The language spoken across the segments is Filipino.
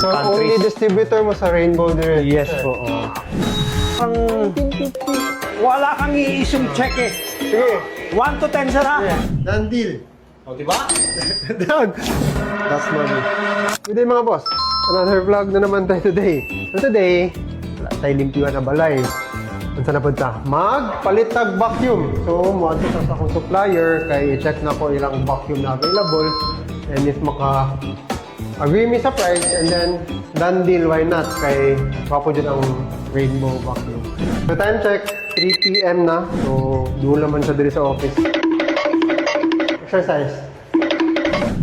So, only distributor mo sa Rainbow Direct. Yes po. Ang wala kang iisyung check eh. Sige. 1 to 10 sir ha? Done deal. O diba? Done. That's money. Good day mga boss. Another vlog na naman tayo today. So today, wala tayo limpiwan na balay. Saan na punta? Magpalit tag vacuum. So, muadto sa akong supplier kay check na ko ilang vacuum na available. And if agree me sa price, and then done deal, why not? Kay wapo dyan ang Rainbow vacuum. So time check, 3 PM na. So doon naman siya dito sa office. Exercise.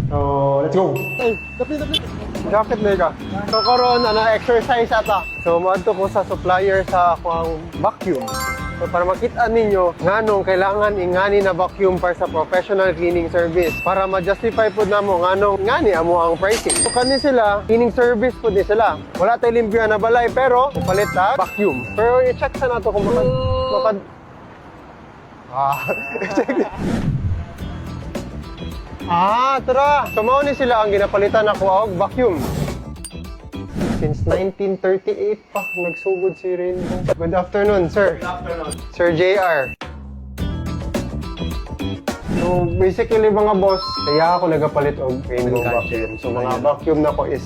So let's go. Hey, dapit. Jacket na ka. So karon na exercise ata. So maadto ko sa supplier sa akong vacuum. So para makita ninyo nganong kailangan ingani na vacuum para sa professional cleaning service para ma-justify po namo nganong ngani amo ang pricing. So kani sila cleaning makapag-service po din sila. Wala tayo limpyo na balay, pero palit na vacuum. Pero i-check sa nato kung tara! Sumaw ni sila ang ginapalitan ako og vacuum. Since 1938 pa, nagsugod si Rainbow. Good afternoon, sir. Good afternoon. Sir JR. So, basically mga boss, kaya ako nagapalit og Rainbow vacuum. So, mga vacuum na ko is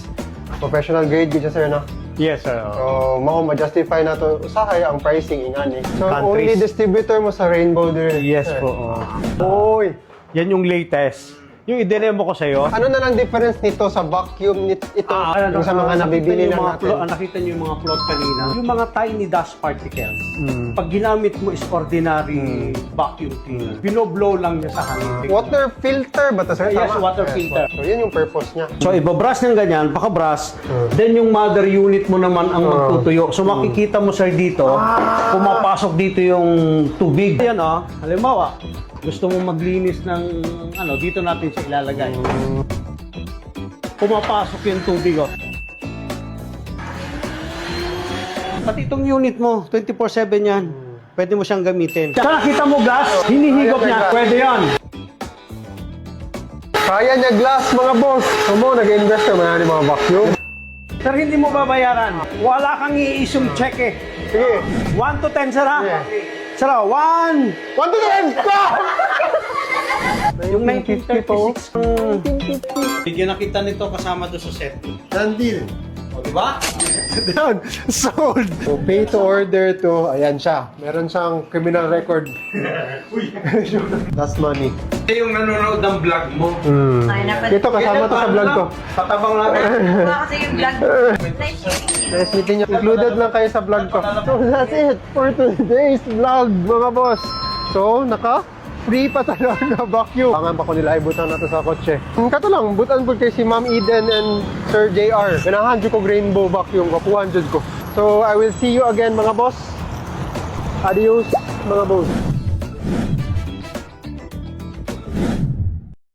professional grade good siya, sir, na? Yes, sir. So, ma-justify na to usahay ang pricing ingani. So, Countries. only distributor mo sa Rainbow Direct. Yes sir. po. Oy! Yan yung latest. Yung i-demo ko sa'yo. Ano na lang difference nito sa vacuum ito yung sa mga nabibili na natin? Nakita niyo yung mga float kanina. Yung mga tiny dust particles. Pag ginamit mo is ordinary vacuum cleaner. Binoblow lang niya sa hangin. Water filter ba ito, sir? Yes, Tama? water filter. So, yun yung purpose niya. So, ibabrush ng ganyan, pakabrush, then yung mother unit mo naman ang magtutuyo. So, makikita mo sir dito, pumapasok dito yung tubig. Ayan halimbawa, gusto mong maglinis ng dito natin siya ilalagay. Pumapasok yung tubig Pati itong unit mo, 24/7 yan. Pwede mo siyang gamitin. Sa nakita mo gas, hinihigop niya. Pwede yan. Kaya niya glass, mga boss. So mo, nag-invest ka mga mga vacuum. Sir, hindi mo babayaran. Wala kang i-issue check eh. Sige. 1 to 10 sir ha? Yeah. Sir, 1! 1 to 10! Go! Yung 1950 po. 1950. Bigyan na kita nito kasama doon sa set. Done deal. O, diba? Done. Sold. So, pay to order to, ayan siya. Meron siyang criminal record. That's money. Ito yung nanonood ng vlog mo. Ito, kasama to sa vlog ko. Patabang natin. Kasi yung vlog. Nice meeting nyo. Included lang kayo sa vlog ko. So, that's it for today's vlog, mga boss. So, free pa talaga vacuum. Pangan pa ko nila ibutan na to sa kotse. Kato lang, butan po kay si Ma'am Eden and Sir JR. Ganahan ko Rainbow vacuum, kapuhan ko. So, I will see you again, mga boss. Adios, mga boss.